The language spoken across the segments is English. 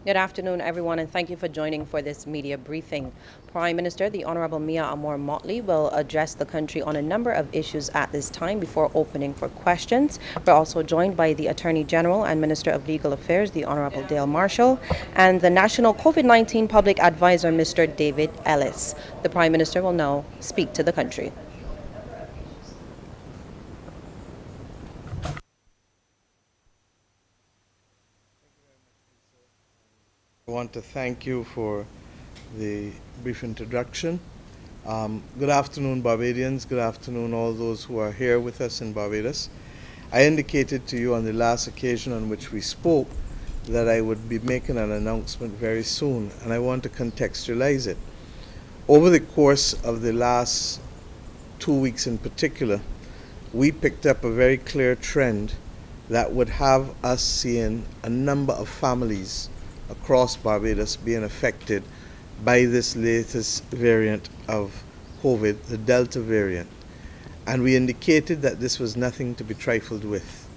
Good afternoon, everyone, and thank you for joining for this media briefing. Prime Minister, the Honorable Mia Amor Motley, will address the country on a number of issues at this time before opening for questions. We're also joined by the Attorney General and Minister of Legal Affairs, the Honorable Dale Marshall, and the National COVID-19 Public Advisor, Mr. David Ellis. The Prime Minister will now speak to the country. I want to thank you for the brief introduction. Good afternoon, Barbadians. Good afternoon, all those who are here with us in Barbados. I indicated to you on the last occasion on which we spoke that I would be making an announcement very soon, and I want to contextualize it. Over the course of the last 2 weeks in particular, we picked up a very clear trend that would have us seeing a number of families across Barbados being affected by this latest variant of COVID, the Delta variant. And we indicated that this was nothing to be trifled with.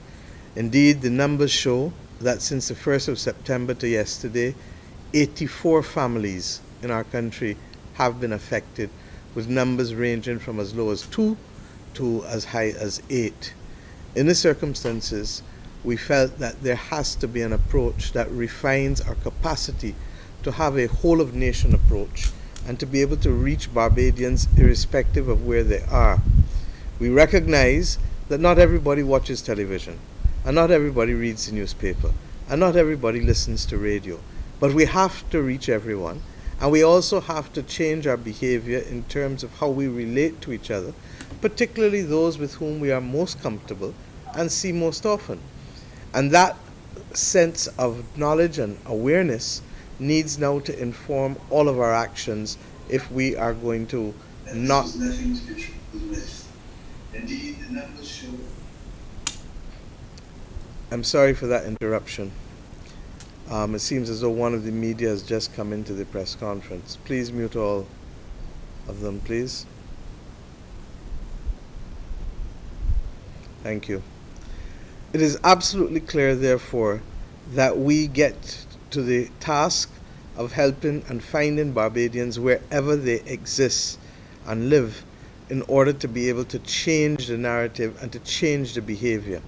Indeed, the numbers show that since the 1st of September to yesterday, 84 families in our country have been affected, with numbers ranging from as low as 2 to as high as 8. In the circumstances, we felt that there has to be an approach that refines our capacity to have a whole of nation approach and to be able to reach Barbadians irrespective of where they are. We recognize that not everybody watches television, and not everybody reads the newspaper, and not everybody listens to radio, but we have to reach everyone, and we also have to change our behavior in terms of how we relate to each other, particularly those with whom we are most comfortable and see most often. And that sense of knowledge and awareness needs now to inform all of our actions if we are going to not. Indeed, the numbers show. I'm sorry for that interruption. It seems as though one of the media has just come into the press conference. Please mute all of them, please. Thank you. It is absolutely clear, therefore, that we get to the task of helping and finding Barbadians wherever they exist and live in order to be able to change the narrative and to change the behavior.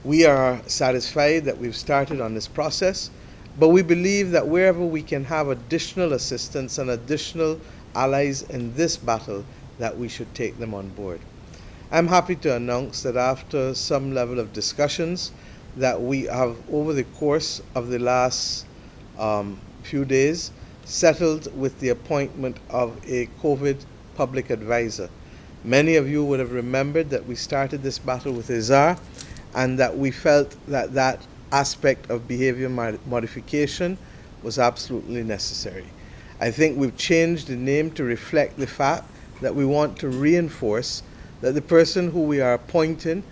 We are satisfied that we've started on this process, but we believe that wherever we can have additional assistance and additional allies in this battle, that we should take them on board. I'm happy to announce that after some level of discussions that we have over the course of the last few days settled with the appointment of a COVID public advisor. Many of you would have remembered that we started this battle with Azar and that we felt that that aspect of behavior modification was absolutely necessary. I think we've changed the name to reflect the fact that we want to reinforce that the person who we are appointing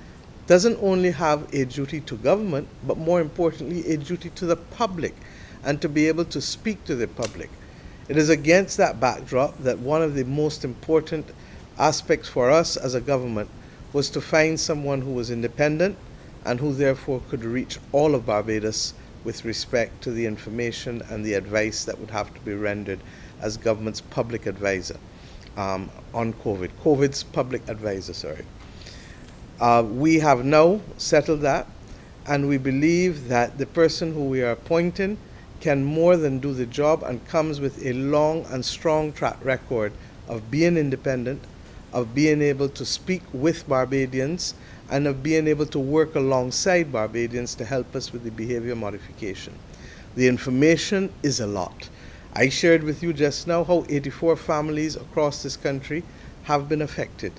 doesn't only have a duty to government, but more importantly, a duty to the public and to be able to speak to the public. It is against that backdrop that one of the most important aspects for us as a government was to find someone who was independent and who therefore could reach all of Barbados with respect to the information and the advice that would have to be rendered as government's public advisor. On COVID's public advisor, sorry. We have now settled that, and we believe that the person who we are appointing can more than do the job and comes with a long and strong track record of being independent, of being able to speak with Barbadians, and of being able to work alongside Barbadians to help us with the behavior modification. The information is a lot. I shared with you just now how 84 families across this country have been affected.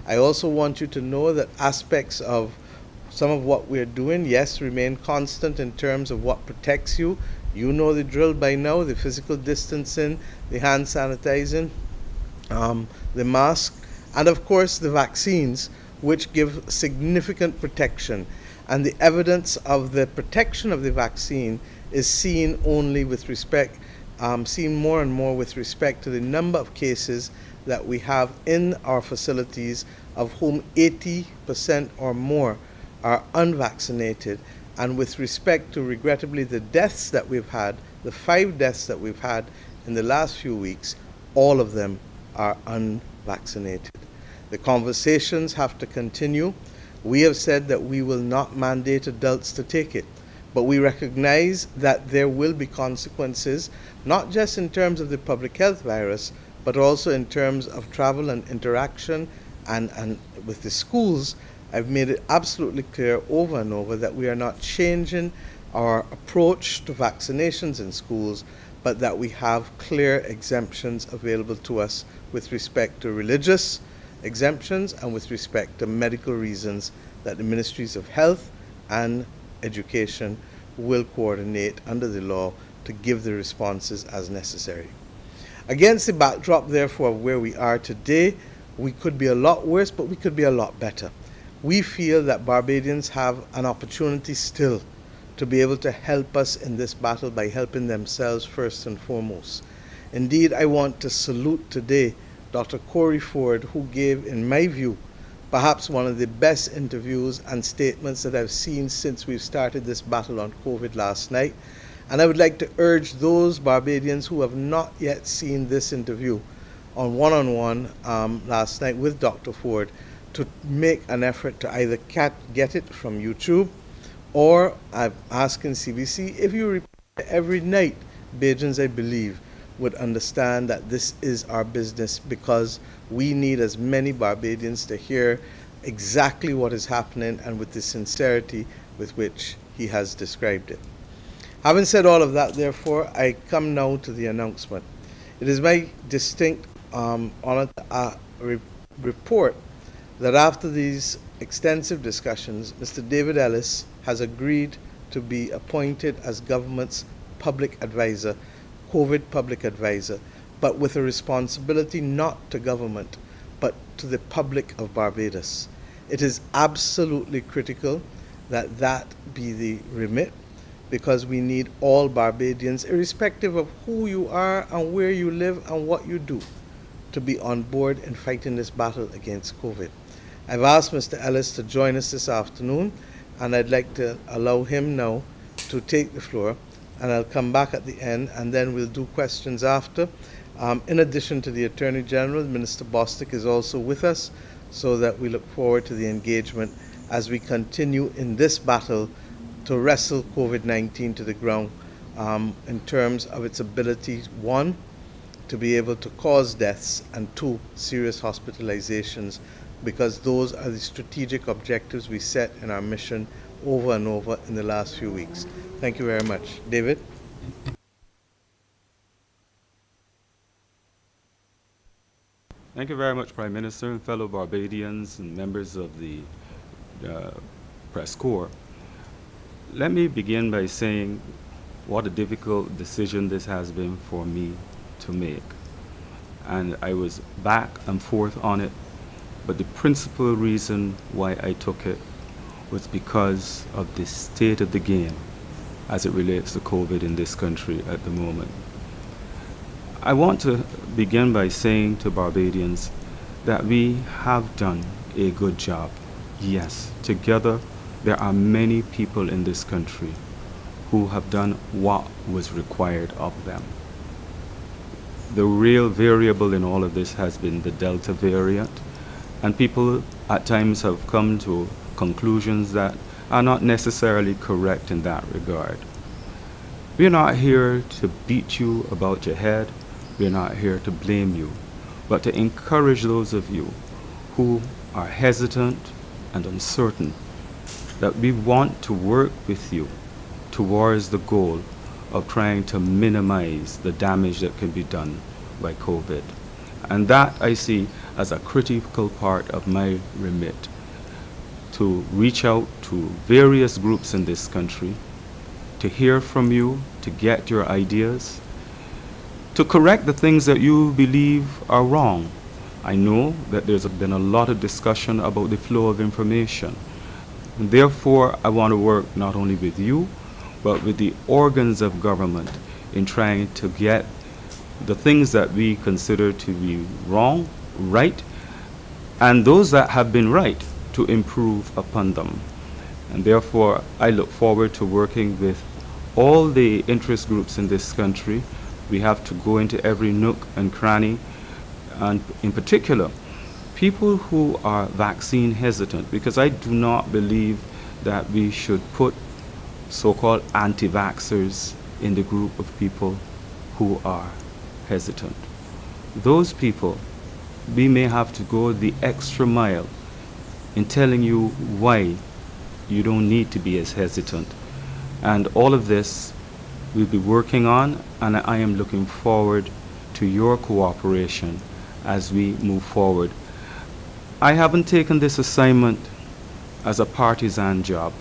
I also want you to know that aspects of some of what we're doing, yes, remain constant in terms of what protects you. You know the drill by now, the physical distancing, the hand sanitizing, the mask, and of course the vaccines, which give significant protection. And the evidence of the protection of the vaccine is seen only with respect seen more and more with respect to the number of cases that we have in our facilities, of whom 80% or more are unvaccinated, And with respect to, regrettably, the deaths that we've had, the 5 deaths that we've had in the last few weeks, all of them are unvaccinated. The conversations have to continue. We have said that we will not mandate adults to take it, but we recognize that there will be consequences, not just in terms of the public health virus, but also in terms of travel and interaction and with the schools. I've made it absolutely clear over and over that we are not changing our approach to vaccinations in schools, but that we have clear exemptions available to us with respect to religious exemptions and with respect to medical reasons that the Ministries of Health and Education will coordinate under the law to give the responses as necessary. Against the backdrop, therefore, of where we are today, we could be a lot worse, but we could be a lot better. We feel that Barbadians have an opportunity still to be able to help us in this battle by helping themselves first and foremost. Indeed, I want to salute today Dr. Corey Ford, who gave, in my view, perhaps one of the best interviews and statements that I've seen since we've started this battle on COVID last night. And I would like to urge those Barbadians who have not yet seen this interview on one-on-one last night with Dr. Ford to make an effort to either get it from YouTube, or I'm asking CBC, if you repeat it every night, Bajans, I believe, would understand that this is our business, because we need as many Barbadians to hear exactly what is happening and with the sincerity with which he has described it. Having said all of that, therefore, I come now to the announcement. It is my distinct honor to report that after these extensive discussions, Mr. David Ellis has agreed to be appointed as government's public advisor, COVID public advisor, but with a responsibility not to government, but to the public of Barbados. It is absolutely critical that that be the remit, because we need all Barbadians, irrespective of who you are and where you live and what you do, to be on board in fighting this battle against COVID. I've asked Mr. Ellis to join us this afternoon, and I'd like to allow him now to take the floor, and I'll come back at the end, and then we'll do questions after. In addition to the Attorney General, Minister Bostic is also with us, so that we look forward to the engagement as we continue in this battle to wrestle COVID-19 to the ground in terms of its ability, 1, to be able to cause deaths, and 2, serious hospitalizations, because those are the strategic objectives we set in our mission over and over in the last few weeks. Thank you very much. David? Thank you very much, Prime Minister and fellow Barbadians and members of the press corps. Let me begin by saying what a difficult decision this has been for me to make. And I was back and forth on it, but the principal reason why I took it was because of the state of the game as it relates to COVID in this country at the moment. I want to begin by saying to Barbadians that we have done a good job. Yes, together there are many people in this country who have done what was required of them. The real variable in all of this has been the Delta variant, and people at times have come to conclusions that are not necessarily correct in that regard. We're not here to beat you about your head. We're not here to blame you, but to encourage those of you who are hesitant and uncertain that we want to work with you towards the goal of trying to minimize the damage that can be done by COVID. And that I see as a critical part of my remit, to reach out to various groups in this country, to hear from you, to get your ideas, to correct the things that you believe are wrong. I know that there's been a lot of discussion about the flow of information. And therefore, I want to work not only with you, but with the organs of government in trying to get the things that we consider to be wrong, right, and those that have been right, to improve upon them. And therefore, I look forward to working with all the interest groups in this country. We have to go into every nook and cranny, and in particular, people who are vaccine hesitant, because I do not believe that we should put so-called anti-vaxxers in the group of people who are hesitant. Those people, we may have to go the extra mile in telling you why you don't need to be as hesitant. And all of this we'll be working on, and I am looking forward to your cooperation as we move forward. I haven't taken this assignment as a partisan job.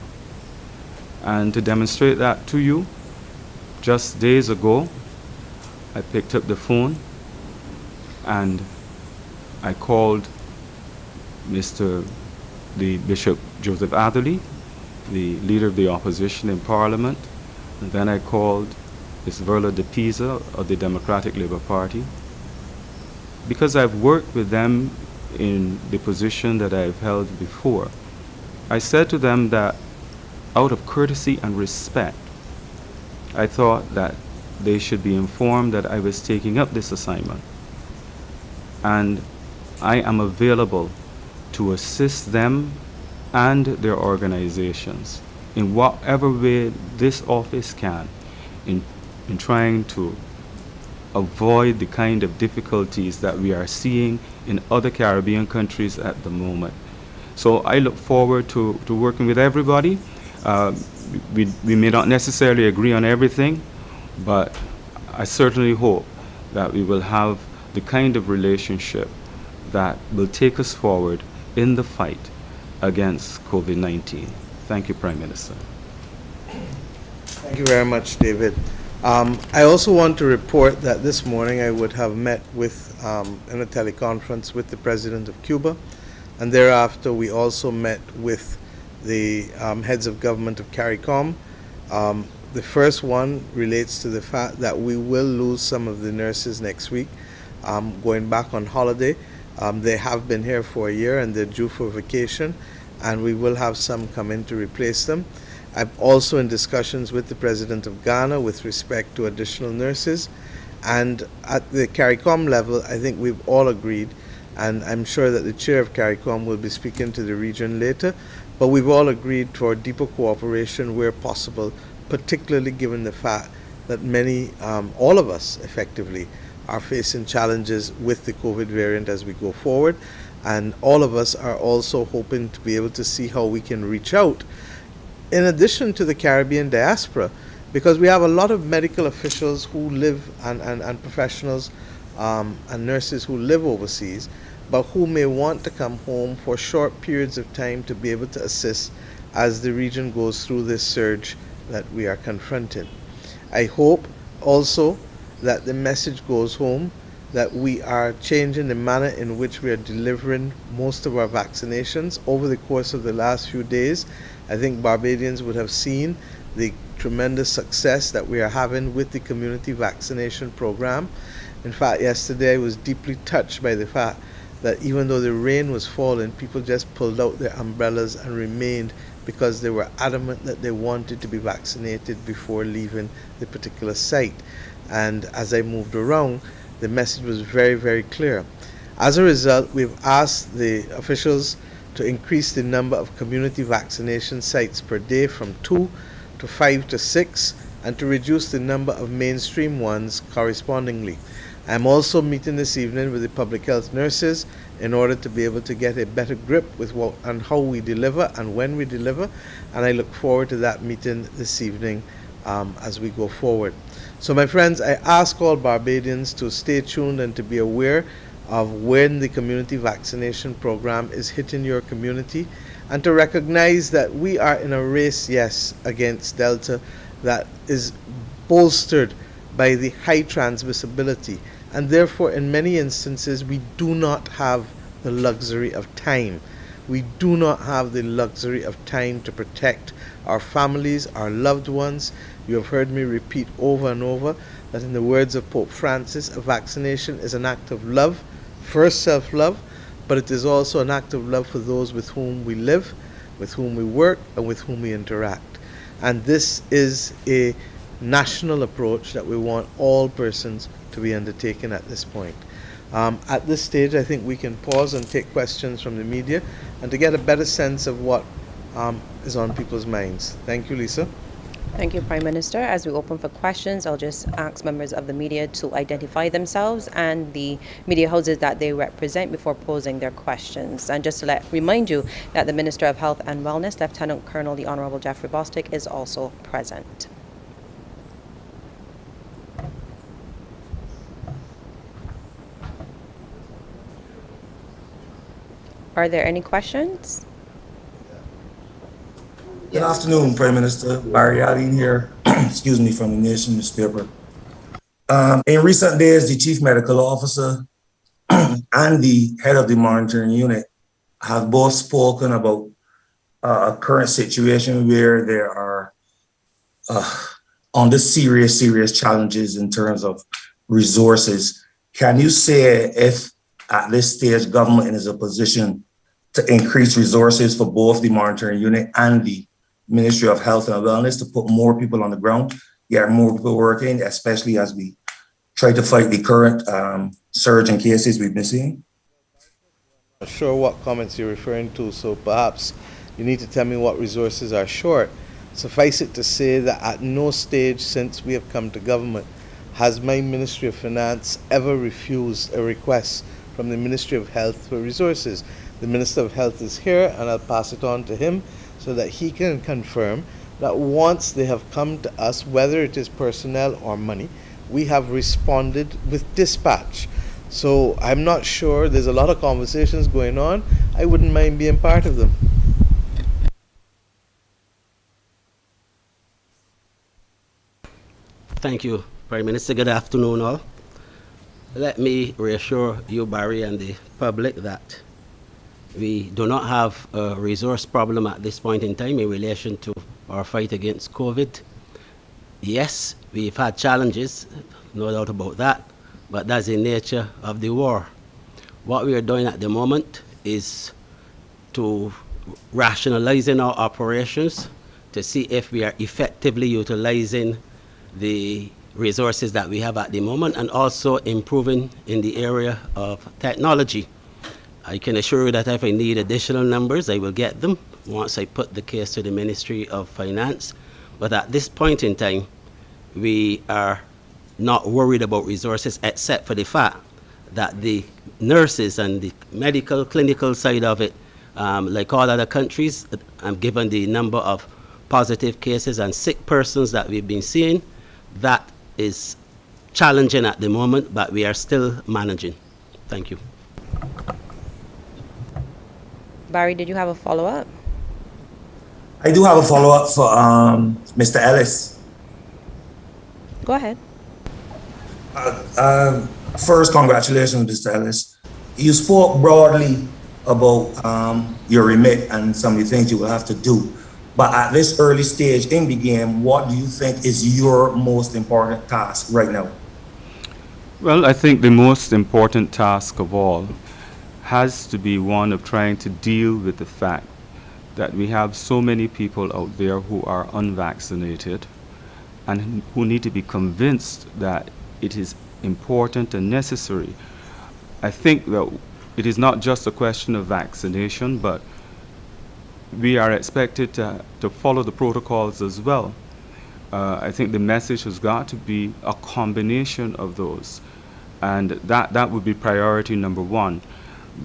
And to demonstrate that to you, just days ago, I picked up the phone and I called the Bishop Joseph Atherley, the leader of the opposition in Parliament, and then I called Ms. Verla de Pisa of the Democratic Labour Party. Because I've worked with them in the position that I've held before, I said to them that out of courtesy and respect, I thought that they should be informed that I was taking up this assignment. And I am available to assist them and their organizations in whatever way this office can in trying to avoid the kind of difficulties that we are seeing in other Caribbean countries at the moment. So I look forward to working with everybody. We may not necessarily agree on everything, but I certainly hope that we will have the kind of relationship that will take us forward in the fight against COVID-19. Thank you, Prime Minister. Thank you very much, David. I also want to report that this morning I would have met with, in a teleconference with the President of Cuba, and thereafter we also met with the heads of government of CARICOM. The first one relates to the fact that we will lose some of the nurses next week, going back on holiday. They have been here for a year and they're due for vacation, and we will have some come in to replace them. I'm also in discussions with the President of Ghana with respect to additional nurses, and at the CARICOM level, I think we've all agreed, and I'm sure that the chair of CARICOM will be speaking to the region later, but we've all agreed for deeper cooperation where possible, particularly given the fact that many, all of us effectively, are facing challenges with the COVID variant as we go forward, and all of us are also hoping to be able to see how we can reach out in addition to the Caribbean diaspora, because we have a lot of medical officials who live and professionals and nurses who live overseas, but who may want to come home for short periods of time to be able to assist as the region goes through this surge that we are confronting. I hope also that the message goes home that we are changing the manner in which we are delivering most of our vaccinations. Over the course of the last few days, I think Barbadians would have seen the tremendous success that we are having with the community vaccination program. In fact, yesterday I was deeply touched by the fact that even though the rain was falling, people just pulled out their umbrellas and remained because they were adamant that they wanted to be vaccinated before leaving the particular site. And as I moved around, the message was very, very clear. As a result, we've asked the officials to increase the number of community vaccination sites per day from 2 to 5 to 6, and to reduce the number of mainstream ones correspondingly. I'm also meeting this evening with the public health nurses in order to be able to get a better grip with what and how we deliver and when we deliver, and I look forward to that meeting this evening as we go forward. So my friends, I ask all Barbadians to stay tuned and to be aware of when the community vaccination program is hitting your community, and to recognize that we are in a race, yes, against Delta that is bolstered by the high transmissibility, and therefore in many instances we do not have the luxury of time. We do not have the luxury of time to protect our families, our loved ones. You have heard me repeat over and over that in the words of Pope Francis, a vaccination is an act of love, first self-love, but it is also an act of love for those with whom we live, with whom we work and with whom we interact. And this is a national approach that we want all persons to be undertaken at this point. At this stage, I think we can pause and take questions from the media and to get a better sense of what is on people's minds. Thank you, Lisa. Thank you, Prime Minister. As we open for questions, I'll just ask members of the media to identify themselves and the media houses that they represent before posing their questions. And just to remind you that the Minister of Health and Wellness, Lieutenant Colonel the Honorable Jeffrey Bostick, is also present. Are there any questions? Good afternoon, Prime Minister. Barry Allen here, excuse me, from the Nation newspaper. In recent days, the Chief Medical Officer and the head of the monitoring unit have both spoken about a current situation where there are under serious challenges in terms of resources. Can you say if at this stage government is in a position to increase resources for both the monitoring unit and the Ministry of Health and Wellness to put more people on the ground, get more people working, especially as we try to fight the current surge in cases we've been seeing? I'm not sure what comments you're referring to, so perhaps you need to tell me what resources are short. Suffice it to say that at no stage since we have come to government has my Ministry of Finance ever refused a request from the Ministry of Health for resources. The Minister of Health is here, and I'll pass it on to him so that he can confirm that once they have come to us, whether it is personnel or money, we have responded with dispatch. So I'm not sure. There's a lot of conversations going on. I wouldn't mind being part of them. Thank you, Prime Minister. Good afternoon, all. Let me reassure you, Barry, and the public that we do not have a resource problem at this point in time in relation to our fight against COVID. Yes, we've had challenges, no doubt about that, but that's the nature of the war. What we are doing at the moment is to rationalizing our operations to see if we are effectively utilizing the resources that we have at the moment and also improving in the area of technology. I can assure you that if I need additional numbers, I will get them once I put the case to the Ministry of Finance. But at this point in time, we are not worried about resources except for the fact that the nurses and the medical, clinical side of it, like all other countries, given the number of positive cases and sick persons that we've been seeing, that is challenging at the moment, but we are still managing. Thank you. Barry, did you have a follow-up? I do have a follow-up for Mr. Ellis. Go ahead. First, congratulations, Mr. Ellis. You spoke broadly about your remit and some of the things you will have to do. But at this early stage in the game, what do you think is your most important task right now? Well, I think the most important task of all has to be one of trying to deal with the fact that we have so many people out there who are unvaccinated and who need to be convinced that it is important and necessary. I think that it is not just a question of vaccination, but we are expected to follow the protocols as well. I think the message has got to be a combination of those, and that would be priority number one.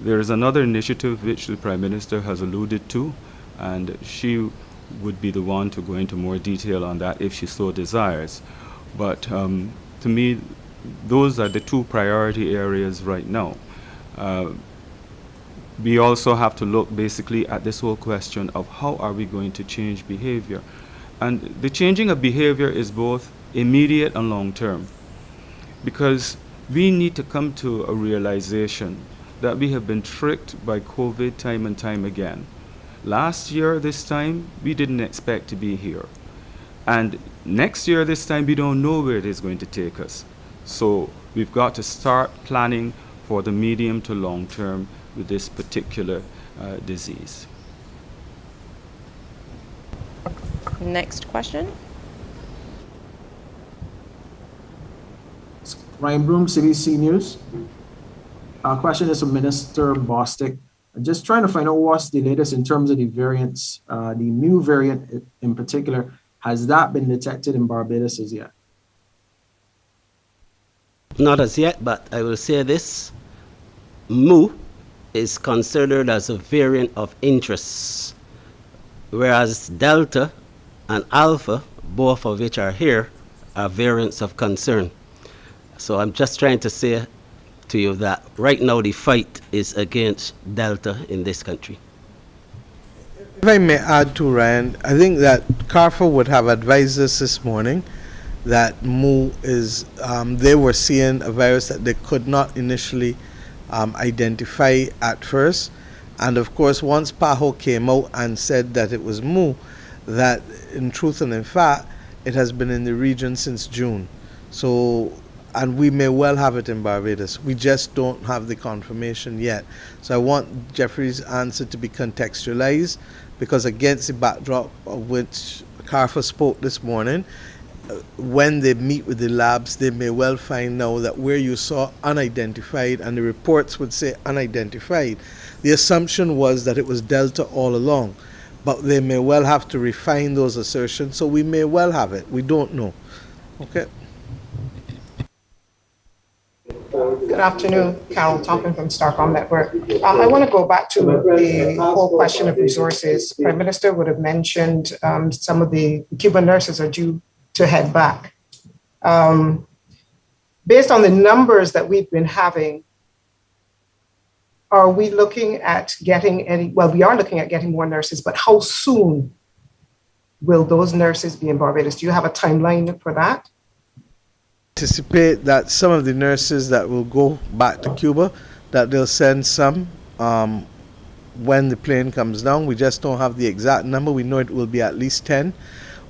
There is another initiative which the Prime Minister has alluded to, and she would be the one to go into more detail on that if she so desires. But to me, those are the two priority areas right now. We also have to look basically at this whole question of how are we going to change behavior. And the changing of behavior is both immediate and long term, because we need to come to a realization that we have been tricked by COVID time and time again. Last year, this time, we didn't expect to be here. And next year, this time, we don't know where it is going to take us. So we've got to start planning for the medium to long term with this particular disease. Next question. Ryan Broom, CBC News. Our question is from Minister Bostic. Just trying to find out what's the latest in terms of the variants, the new variant in particular. Has that been detected in Barbados as yet? Not as yet, but I will say this. Mu is considered as a variant of interest, whereas Delta and Alpha, both of which are here, are variants of concern. So I'm just trying to say to you that right now the fight is against Delta in this country. If I may add to Ryan, I think that CARFA would have advised us this morning that Mu is, they were seeing a virus that they could not initially identify at first. And of course, once PAHO came out and said that it was Mu, that in truth and in fact, it has been in the region since June. So, and we may well have it in Barbados. We just don't have the confirmation yet. So I want Jeffrey's answer to be contextualized, because against the backdrop of which CARFA spoke this morning, when they meet with the labs, they may well find now that where you saw unidentified, and the reports would say unidentified, the assumption was that it was Delta all along. But they may well have to refine those assertions, so we may well have it. We don't know. Okay. Good afternoon, Carol Tompkins from Starcom Network. I want to go back to the whole question of resources. Prime Minister would have mentioned some of the Cuban nurses are due to head back. Based on the numbers that we've been having, are we looking at getting any, well, we are looking at getting more nurses, but how soon will those nurses be in Barbados? Do you have a timeline for that? Anticipate that some of the nurses that will go back to Cuba, that they'll send some when the plane comes down. We just don't have the exact number. We know it will be at least 10.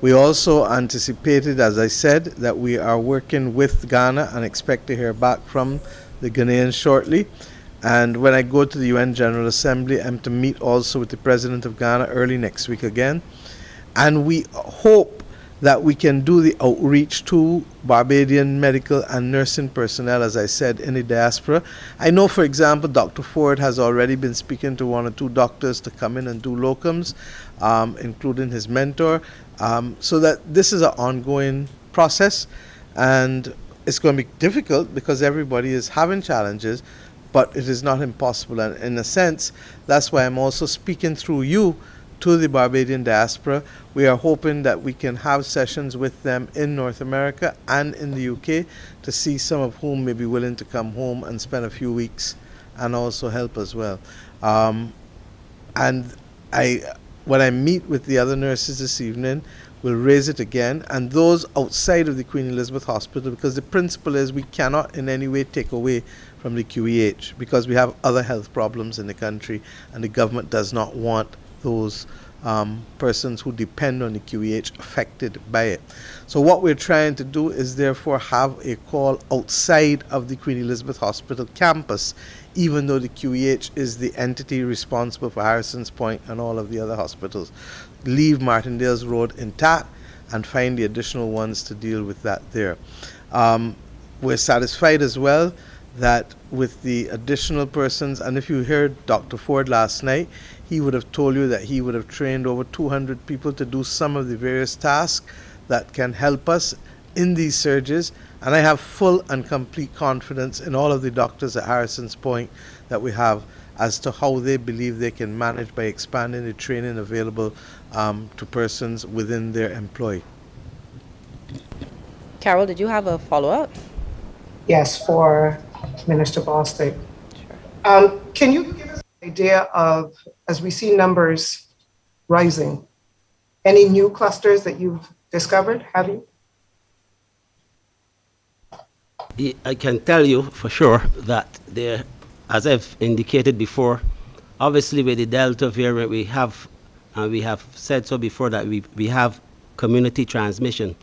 We also anticipated, as I said, that we are working with Ghana and expect to hear back from the Ghanaians shortly. And when I go to the UN General Assembly, I'm to meet also with the President of Ghana early next week again. And we hope that we can do the outreach to Barbadian medical and nursing personnel, as I said, in the diaspora. I know, for example, Dr. Ford has already been speaking to 1 or 2 doctors to come in and do locums, including his mentor, so that this is an ongoing process. And it's going to be difficult because everybody is having challenges, but it is not impossible. And in a sense, that's why I'm also speaking through you to the Barbadian diaspora. We are hoping that we can have sessions with them in North America and in the UK to see some of whom may be willing to come home and spend a few weeks and also help as well. And when I meet with the other nurses this evening, we'll raise it again, and those outside of the Queen Elizabeth Hospital, because the principle is we cannot in any way take away from the QEH, because we have other health problems in the country, and the government does not want those persons who depend on the QEH affected by it. So what we're trying to do is therefore have a call outside of the Queen Elizabeth Hospital campus, even though the QEH is the entity responsible for Harrison's Point and all of the other hospitals. Leave Martindale's Road intact and find the additional ones to deal with that there. We're satisfied as well that with the additional persons, and if you heard Dr. Ford last night, he would have told you that he would have trained over 200 people to do some of the various tasks that can help us in these surges. And I have full and complete confidence in all of the doctors at Harrison's Point that we have as to how they believe they can manage by expanding the training available to persons within their employ. Carol, did you have a follow-up? Yes, for Minister Bostic. Can you give us an idea of, as we see numbers rising, any new clusters that you've discovered? Have you? I can tell you for sure that there, as I've indicated before, obviously with the Delta variant we have, and we have said so before, that we have community transmission.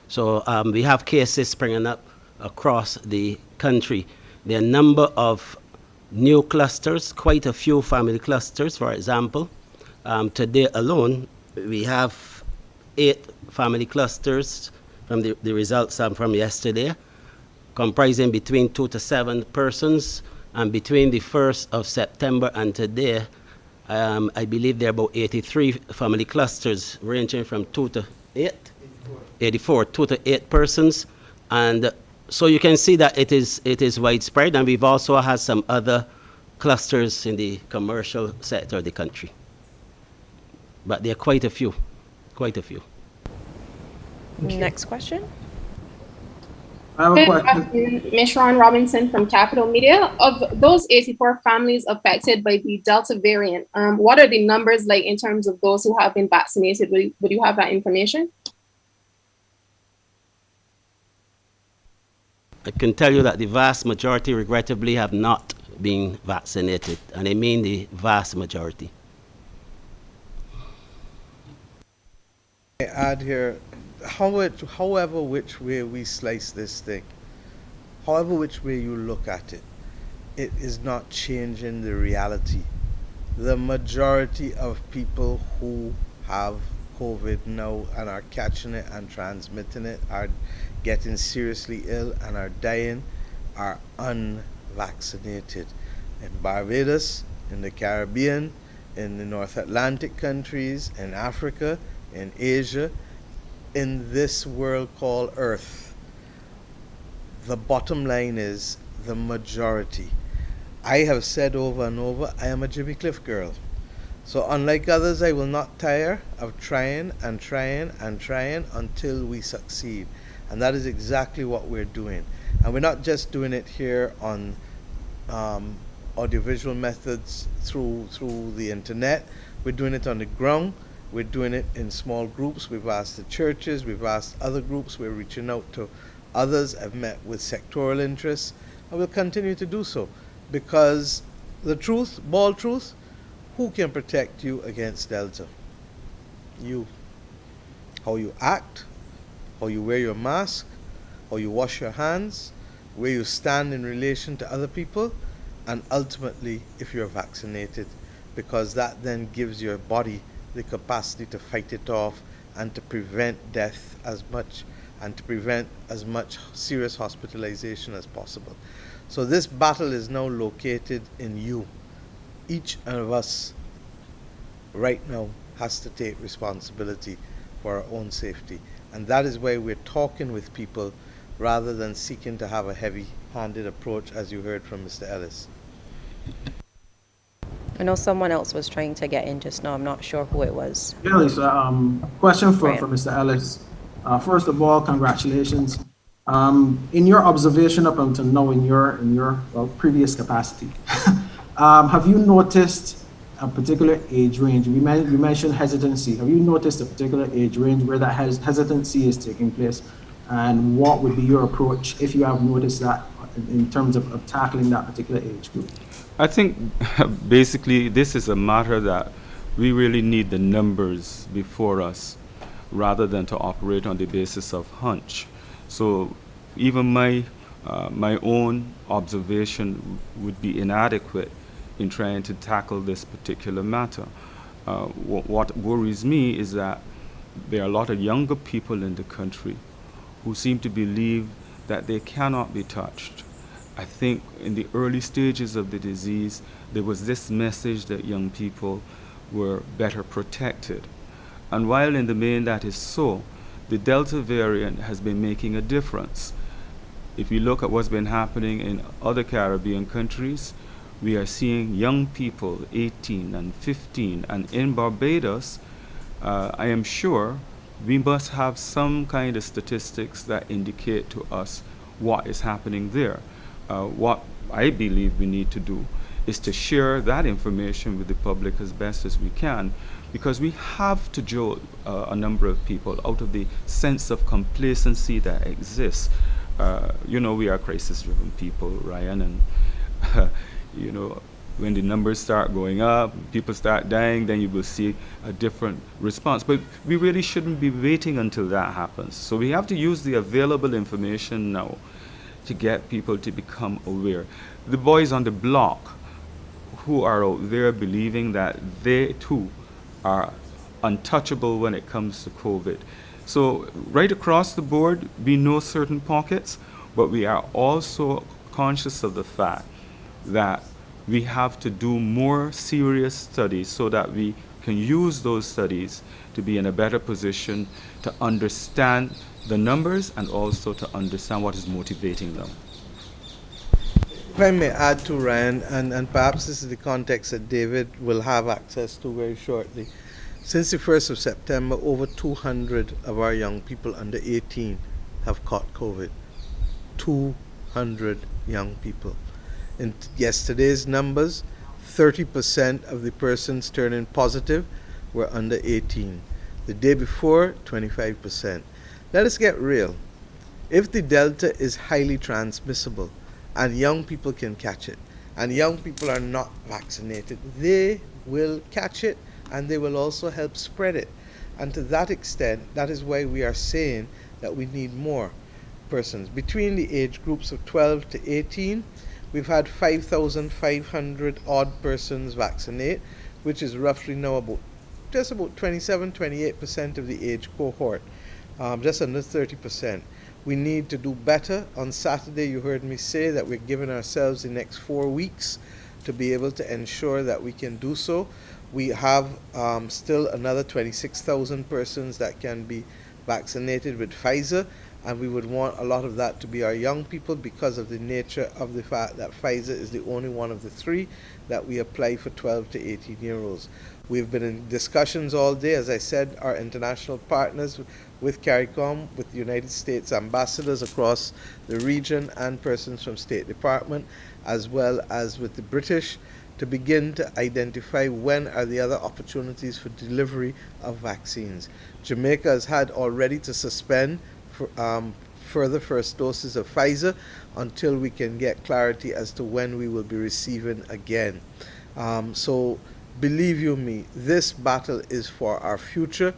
So we have cases springing up across the country. There are a number of new clusters, quite a few family clusters, for example. Today alone, we have 8 family clusters from the results from yesterday, comprising between 2 to 7 persons. And between the 1st of September and today, I believe there are about 83 family clusters ranging from 2 to 8, 84, 2 to 8 persons. And so you can see that it is widespread, and we've also had some other clusters in the commercial sector of the country. But there are quite a few, quite a few. Next question. I have a Good question. afternoon, Ms. Ron Robinson from Capital Media. Of those 84 families affected by the Delta variant, what are the numbers like in terms of those who have been vaccinated? Would you have that information? I can tell you that the vast majority, regrettably, have not been vaccinated, and I mean the vast majority. I add here, however which way we slice this thing, however which way you look at it, it is not changing the reality. The majority of people who have COVID now and are catching it and transmitting it, are getting seriously ill and are dying, are unvaccinated. In Barbados, in the Caribbean, in the North Atlantic countries, in Africa, in Asia, in this world called Earth, the bottom line is the majority. I have said over and over, I am a Jimmy Cliff girl. So unlike others, I will not tire of trying and trying and trying until we succeed. And that is exactly what we're doing. And we're not just doing it here on audiovisual methods through the internet. We're doing it on the ground. We're doing it in small groups. We've asked the churches, we've asked other groups, we're reaching out to others. I've met with sectoral interests, and we'll continue to do so. Because the truth, bald truth, who can protect you against Delta? You. How you act, how you wear your mask, how you wash your hands, where you stand in relation to other people, and ultimately if you're vaccinated, because that then gives your body the capacity to fight it off and to prevent death as much and to prevent as much serious hospitalization as possible. So this battle is now located in you. Each of us right now has to take responsibility for our own safety. And that is why we're talking with people rather than seeking to have a heavy-handed approach, as you heard from Mr. Ellis. I know someone else was trying to get in just now. I'm not sure who it was. Yeah, Lisa, question for Brian. Mr. Ellis. First of all, congratulations. In your observation up until now, in your previous capacity, have you noticed a particular age range? You mentioned hesitancy. Have you noticed a particular age range where that hesitancy is taking place? And what would be your approach if you have noticed that in terms of tackling that particular age group? I think basically this is a matter that we really need the numbers before us rather than to operate on the basis of hunch. So even my own observation would be inadequate in trying to tackle this particular matter. What worries me is that there are a lot of younger people in the country who seem to believe that they cannot be touched. I think in the early stages of the disease, there was this message that young people were better protected. And while in the main that is so, the Delta variant has been making a difference. If you look at what's been happening in other Caribbean countries, we are seeing young people, 18 and 15, and in Barbados, I am sure we must have some kind of statistics that indicate to us what is happening there. What I believe we need to do is to share that information with the public as best as we can, because we have to jolt a number of people out of the sense of complacency that exists. You know, we are crisis-driven people, Ryan, and you know, when the numbers start going up, people start dying, then you will see a different response. But we really shouldn't be waiting until that happens. So we have to use the available information now to get people to become aware. The boys on the block who are out there believing that they too are untouchable when it comes to COVID. So right across the board, we know certain pockets, but we are also conscious of the fact that we have to do more serious studies so that we can use those studies to be in a better position to understand the numbers and also to understand what is motivating them. If I may add to Ryan, and perhaps this is the context that David will have access to very shortly. Since the 1st of September, over 200 of our young people under 18 have caught COVID. 200 young people. In yesterday's numbers, 30% of the persons turning positive were under 18. The day before, 25%. Let us get real. If the Delta is highly transmissible and young people can catch it, and young people are not vaccinated, they will catch it and they will also help spread it. And to that extent, that is why we are saying that we need more persons. Between the age groups of 12 to 18, we've had 5,500 odd persons vaccinate, which is roughly now just about 27-28% of the age cohort, just under 30%. We need to do better. On Saturday, you heard me say that we're giving ourselves the next 4 weeks to be able to ensure that we can do so. We have still another 26,000 persons that can be vaccinated with Pfizer, and we would want a lot of that to be our young people because of the nature of the fact that Pfizer is the only one of the three that we apply for 12 to 18-year-olds. We've been in discussions all day, as I said, our international partners with CARICOM, with the United States ambassadors across the region and persons from State Department, as well as with the British, to begin to identify when are the other opportunities for delivery of vaccines. Jamaica has had already to suspend further first doses of Pfizer until we can get clarity as to when we will be receiving again. So believe you me, this battle is for our future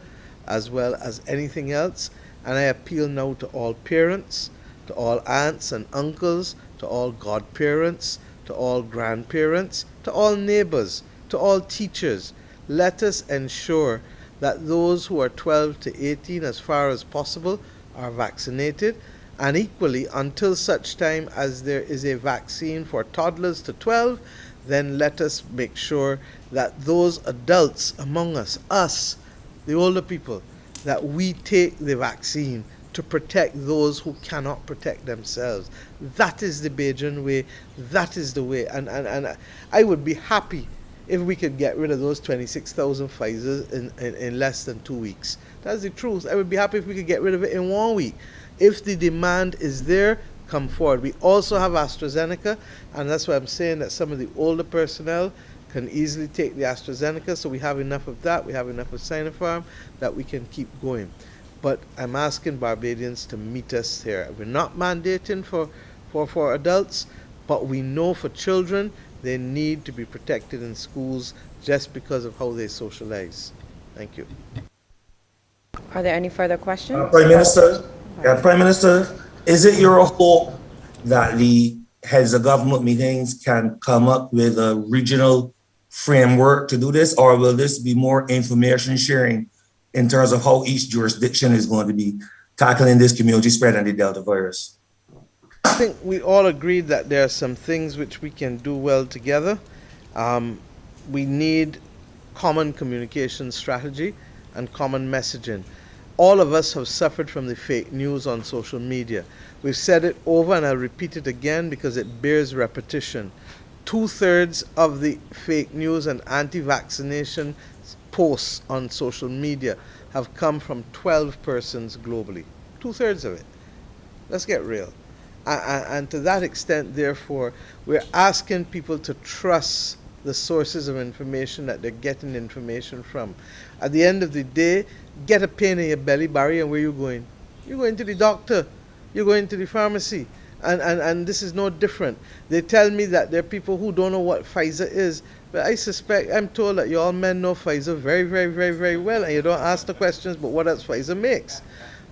as well as anything else, and I appeal now to all parents, to all aunts and uncles, to all godparents, to all grandparents, to all neighbors, to all teachers. Let us ensure that those who are 12 to 18 as far as possible are vaccinated, and equally until such time as there is a vaccine for toddlers to 12, then let us make sure that those adults among us, the older people, that we take the vaccine to protect those who cannot protect themselves. That is the Bajan way. That is the way. And I would be happy if we could get rid of those 26,000 Pfizers in less than 2 weeks. That's the truth. I would be happy if we could get rid of it in 1 week. If the demand is there, come forward. We also have AstraZeneca, and that's why I'm saying that some of the older personnel can easily take the AstraZeneca, so we have enough of that, we have enough of Sinopharm, that we can keep going. But I'm asking Barbadians to meet us here. We're not mandating for adults, but we know for children, they need to be protected in schools just because of how they socialize. Thank you. Are there any further questions? Prime Minister, Prime Minister, is it your hope that the heads of government meetings can come up with a regional framework to do this, or will this be more information sharing in terms of how each jurisdiction is going to be tackling this community spread and the Delta virus? I think we all agreed that there are some things which we can do well together. We need common communication strategy and common messaging. All of us have suffered from the fake news on social media. We've said it over and I'll repeat it again because it bears repetition. 2/3 of the fake news and anti-vaccination posts on social media have come from 12 persons globally. 2/3 of it. Let's get real. And to that extent, therefore, we're asking people to trust the sources of information that they're getting information from. At the end of the day, get a pain in your belly, Barry, and where you going? You're going to the doctor. You're going to the pharmacy. And this is no different. They tell me that there are people who don't know what Pfizer is, but I'm told that you all men know Pfizer very, very, very, very well, and you don't ask the questions, but what else Pfizer makes.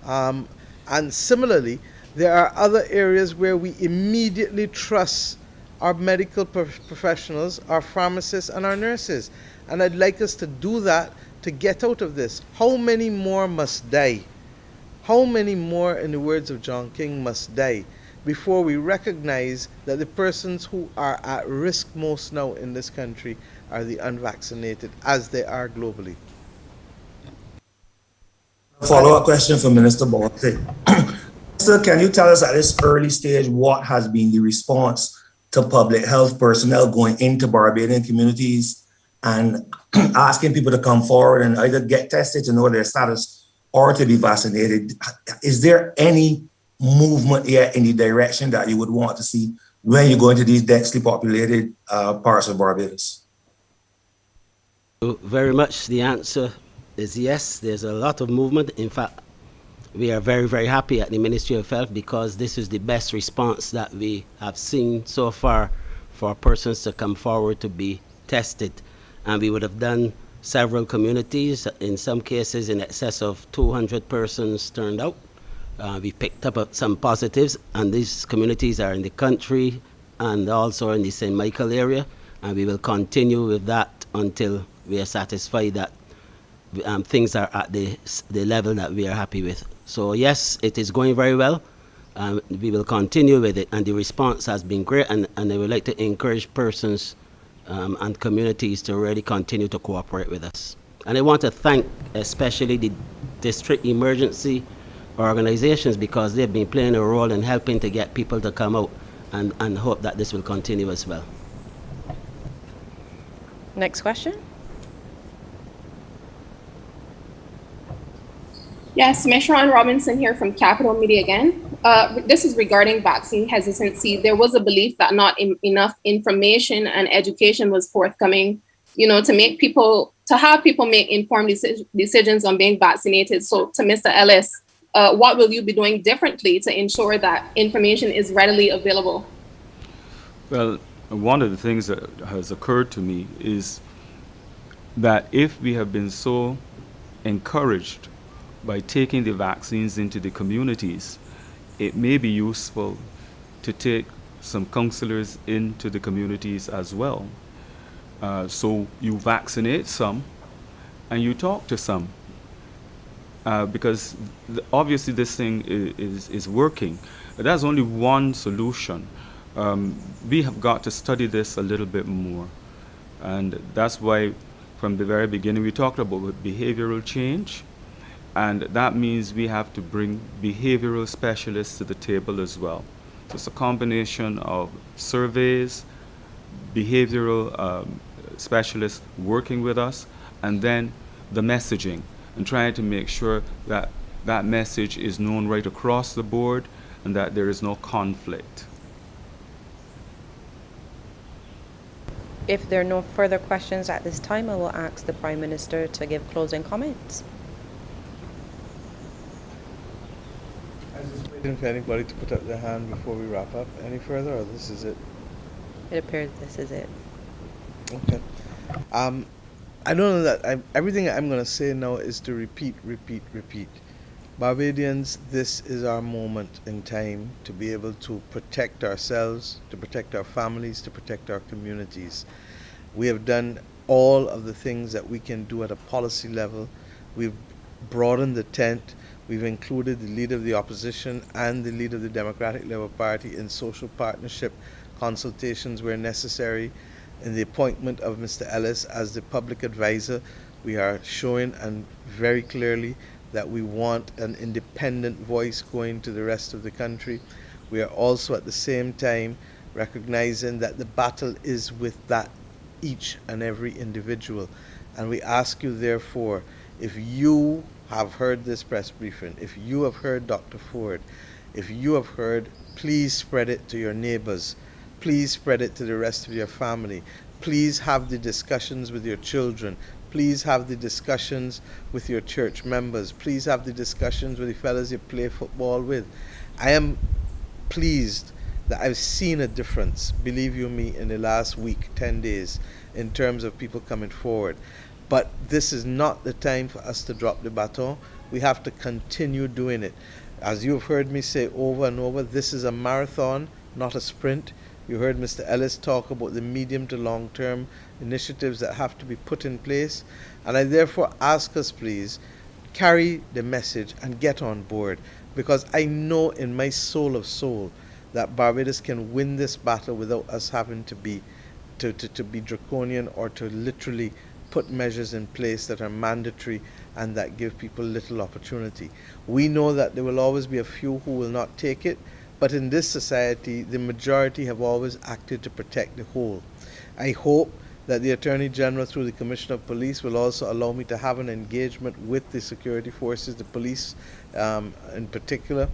And similarly, there are other areas where we immediately trust our medical professionals, our pharmacists, and our nurses. And I'd like us to do that to get out of this. How many more must die? How many more, in the words of John King, must die before we recognize that the persons who are at risk most now in this country are the unvaccinated, as they are globally? Follow-up question for Minister Bostic. Sir, can you tell us at this early stage what has been the response to public health personnel going into Barbadian communities and asking people to come forward and either get tested to know their status or to be vaccinated? Is there any movement yet in the direction that you would want to see when you go into these densely populated parts of Barbados? Very much the answer is yes. There's a lot of movement. In fact, we are very, very happy at the Ministry of Health because this is the best response that we have seen so far for persons to come forward to be tested. And we would have done several communities, in some cases in excess of 200 persons turned out. We picked up some positives, and these communities are in the country and also in the St. Michael area, and we will continue with that until we are satisfied that things are at the level that we are happy with. So yes, it is going very well. We will continue with it, and the response has been great, and I would like to encourage persons and communities to really continue to cooperate with us. And I want to thank especially the district emergency organizations because they've been playing a role in helping to get people to come out, and hope that this will continue as well. Next question. Yes, Meshron Robinson here from Capital Media again. This is regarding vaccine hesitancy. There was a belief that not enough information and education was forthcoming, to have people make informed decisions on being vaccinated. So to Mr. Ellis, what will you be doing differently to ensure that information is readily available? Well, one of the things that has occurred to me is that if we have been so encouraged by taking the vaccines into the communities, it may be useful to take some counselors into the communities as well. So you vaccinate some and you talk to some. Because obviously this thing is working. But that's only one solution. We have got to study this a little bit more. And that's why from the very beginning we talked about behavioral change. And that means we have to bring behavioral specialists to the table as well. So it's a combination of surveys, behavioral specialists working with us, and then the messaging, and trying to make sure that that message is known right across the board and that there is no conflict. If there are no further questions at this time, I will ask the Prime Minister to give closing comments. I was just waiting for anybody to put up their hand before we wrap up. Any further, or this is it? It appears this is it. Okay. I don't know that everything I'm going to say now is to repeat. Barbadians, this is our moment in time to be able to protect ourselves, to protect our families, to protect our communities. We have done all of the things that we can do at a policy level. We've broadened the tent. We've included the leader of the opposition and the leader of the Democratic Labour Party in social partnership consultations where necessary. In the appointment of Mr. Ellis as the public advisor, we are showing and very clearly that we want an independent voice going to the rest of the country. We are also at the same time recognizing that the battle is with that each and every individual. And we ask you therefore, if you have heard this press briefing, if you have heard Dr. Ford, if you have heard, please spread it to your neighbors. Please spread it to the rest of your family. Please have the discussions with your children. Please have the discussions with your church members. Please have the discussions with the fellas you play football with. I am pleased that I've seen a difference, believe you me, in the last week, 10 days, in terms of people coming forward. But this is not the time for us to drop the baton. We have to continue doing it. As you've heard me say over and over, this is a marathon, not a sprint. You heard Mr. Ellis talk about the medium to long-term initiatives that have to be put in place. And I therefore ask us, please, carry the message and get on board, because I know in my soul of soul that Barbados can win this battle without us having to be draconian or to literally put measures in place that are mandatory and that give people little opportunity. We know that there will always be a few who will not take it, but in this society, the majority have always acted to protect the whole. I hope that the Attorney General, through the Commissioner of Police, will also allow me to have an engagement with the security forces, the police in particular,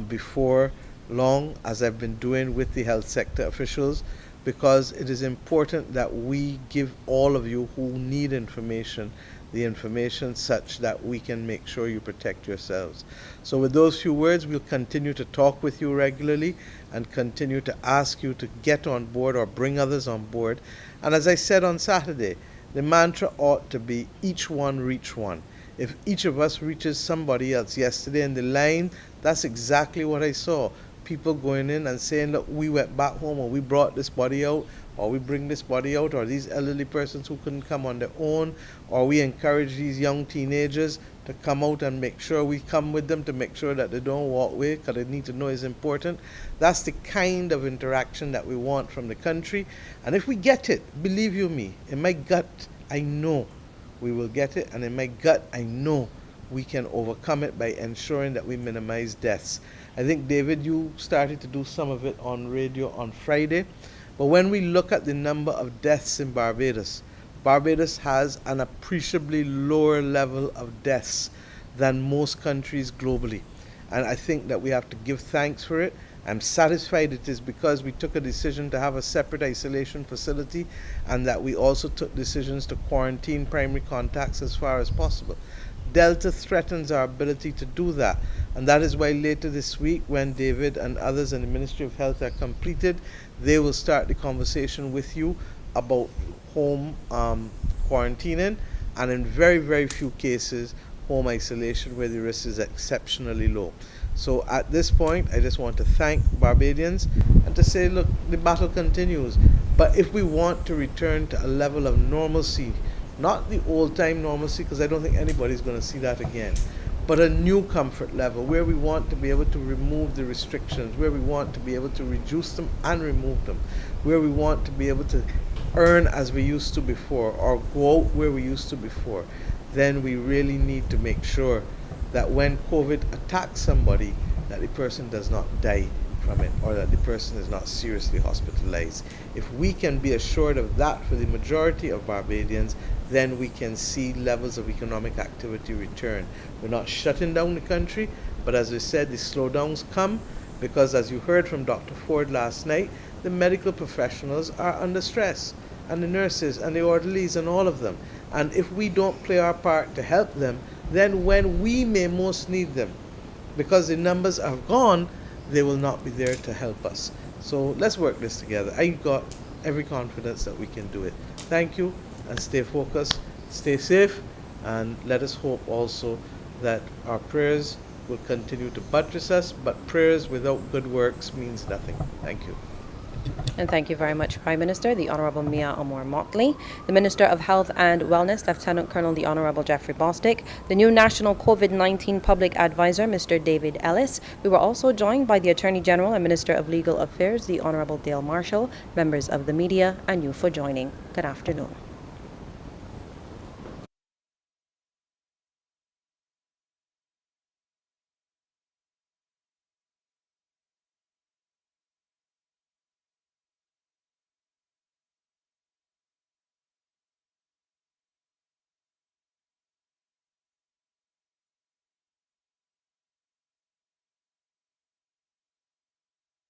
before long, as I've been doing with the health sector officials, because it is important that we give all of you who need information the information such that we can make sure you protect yourselves. So with those few words, we'll continue to talk with you regularly and continue to ask you to get on board or bring others on board. And as I said on Saturday, the mantra ought to be each one reach one. If each of us reaches somebody else, yesterday in the line, that's exactly what I saw. People going in and saying, look, we went back home, or we brought this body out, or we bring this body out, or these elderly persons who couldn't come on their own, or we encourage these young teenagers to come out and make sure we come with them to make sure that they don't walk away, because they need to know is important. That's the kind of interaction that we want from the country. And if we get it, believe you me, in my gut, I know we will get it, and in my gut, I know we can overcome it by ensuring that we minimize deaths. I think, David, you started to do some of it on radio on Friday. But when we look at the number of deaths in Barbados, Barbados has an appreciably lower level of deaths than most countries globally. And I think that we have to give thanks for it. I'm satisfied it is because we took a decision to have a separate isolation facility, and that we also took decisions to quarantine primary contacts as far as possible. Delta threatens our ability to do that. And that is why later this week, when David and others in the Ministry of Health are completed, they will start the conversation with you about home quarantining, and in very, very few cases, home isolation where the risk is exceptionally low. So at this point, I just want to thank Barbadians and to say, look, the battle continues. But if we want to return to a level of normalcy, not the old-time normalcy, because I don't think anybody's going to see that again, but a new comfort level where we want to be able to remove the restrictions, where we want to be able to reduce them and remove them, where we want to be able to earn as we used to before, or go out where we used to before, then we really need to make sure that when COVID attacks somebody, that the person does not die from it, or that the person is not seriously hospitalized. If we can be assured of that for the majority of Barbadians, then we can see levels of economic activity return. We're not shutting down the country, but as we said, the slowdowns come because, as you heard from Dr. Ford last night, the medical professionals are under stress, and the nurses and the orderlies and all of them. And if we don't play our part to help them, then when we may most need them, because the numbers are gone, they will not be there to help us. So let's work this together. I've got every confidence that we can do it. Thank you, and stay focused, stay safe, and let us hope also that our prayers will continue to buttress us, but prayers without good works means nothing. Thank you. And thank you very much, Prime Minister, the Honourable Mia Amor-Motley, the Minister of Health and Wellness, Lieutenant Colonel the Honourable Jeffrey Bostic, the new National COVID-19 Public Advisor, Mr. David Ellis. We were also joined by the Attorney General and Minister of Legal Affairs, the Honourable Dale Marshall, members of the media, and you for joining. Good afternoon.